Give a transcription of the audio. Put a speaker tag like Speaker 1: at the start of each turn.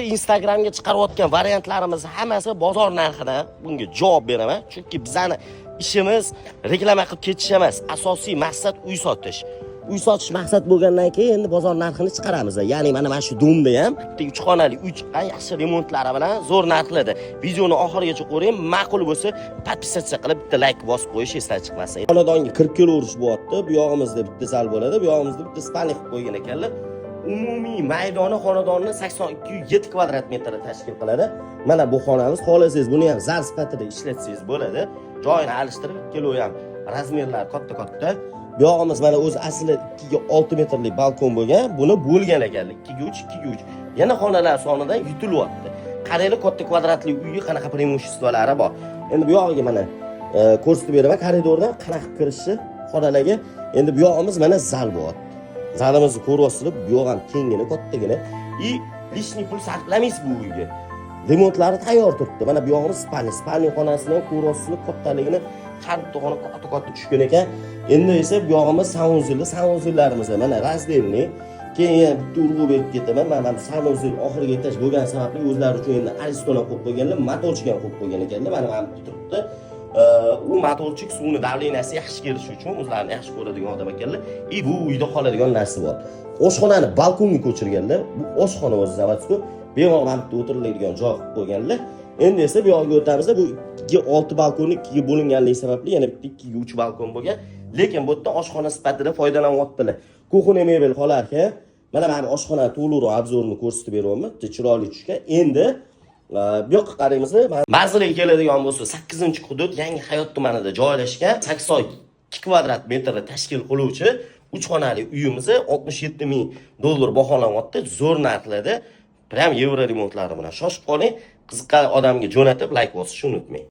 Speaker 1: Instagramga chiqarayotgan variantlarimiz hammasi bozor narxidan bunga javob beraman. Chunki bizning ishimiz reklama qilib ketish emas. Asosiy maqsad uy sotish. Uy sotish maqsad bo'lgandan keyin endi bozor narxini chiqaramiz. Ya'ni mana shu domda ham 3 xonali uy chiqqan yaxshi remontlari bilan zo'r narxlarda. Videoni oxirigacha ko'ring, ma'qul bo'lsa podpisatsiya qilib bitta like bosib qo'yish esdan chiqmasin. Xonadonga kirib kelaverish bo'lyapti. Bu yog'imizda bitta zal bo'ladi, bu yog'imizda bitta spalni qilib qo'ygan ekanlar. Umumiy maydoni xonadonni 8207 kvadrat metr tashkil qiladi. Mana bu xonamiz, xohlasangiz buni ham zal sifatida ishlatsangiz bo'ladi. Joyini alishtirib, ikkalovi ham razmerlar katta-katta. Bu yog'imiz mana o'zi aslida 2 ga 6 metrlik balkon bo'lgan, buni bo'lgan ekanlar. 2 ga 3, 2 ga 3. Yana xonalar sonidan yutilyapti. Qaranglar, katta kvadratli uyga qanaqa preimуществолari bor. Endi bu yog'iga mana ko'rsatib beraman, koridordan qanaqa kirishi xonalarga. Endi bu yog'imiz mana zal bo'lyapti. Zalimizni ko'ryapsizlar, bu yo'q ham kengina, kattagina. Lishniy pul sarflamaysiz bu uyga. Remontlari tayyor turibdi. Mana bu yog'imiz spalni xonasini ham ko'ryapsizlar, kattaligini, qarib xona katta tushgan ekan. Endi esa bu yog'imiz sanuzillarimiz mana razdelniy. Keyin bitta urg'u berib ketaman. Mana sanuzil oxiriga etash bo'lgan sababli o'zlari uchun endi aristona qo'yib qo'yganlar, motorchik ham qo'yib qo'ygan ekanlar. Mana turibdi. U motorchik suvni davleniyasi yaxshi kelishi uchun o'zlarini yaxshi ko'radigan odam ekanlar. Bu uyda qoladigan narsa bor. Oshxonani balkonga ko'chirganlar. Bu oshxona o'zi zavodskiy, bemalol bitta o'tiriladigan joy qilib qo'yganlar. Endi esa bu yoqqa o'tamiz. Bu 2 ga 6 balkonni 2 ga bo'linganligi sababli yana bitta 2 ga 3 balkon bo'lgan. Lekin bu yerda oshxona sifatida foydalanyaptilar. Kuxona mebel qolarkan, mana oshxona to'liqroq obzorini ko'rsatib beryapman. Chiroyli tushgan. Endi bu yoqqa qaraymiz. Manziliga keladigan bo'lsa, 8-hudud Yangi Hayot tumanida joylashgan 82 kvadrat metr tashkil qiluvchi 3 xonali uyimiz $67,000 baholanyapti. Zo'r narxlarda, prям yevro remontlari bilan. Shoshib qoling, qiziqqan odamga jo'natib like bosishni unutmang.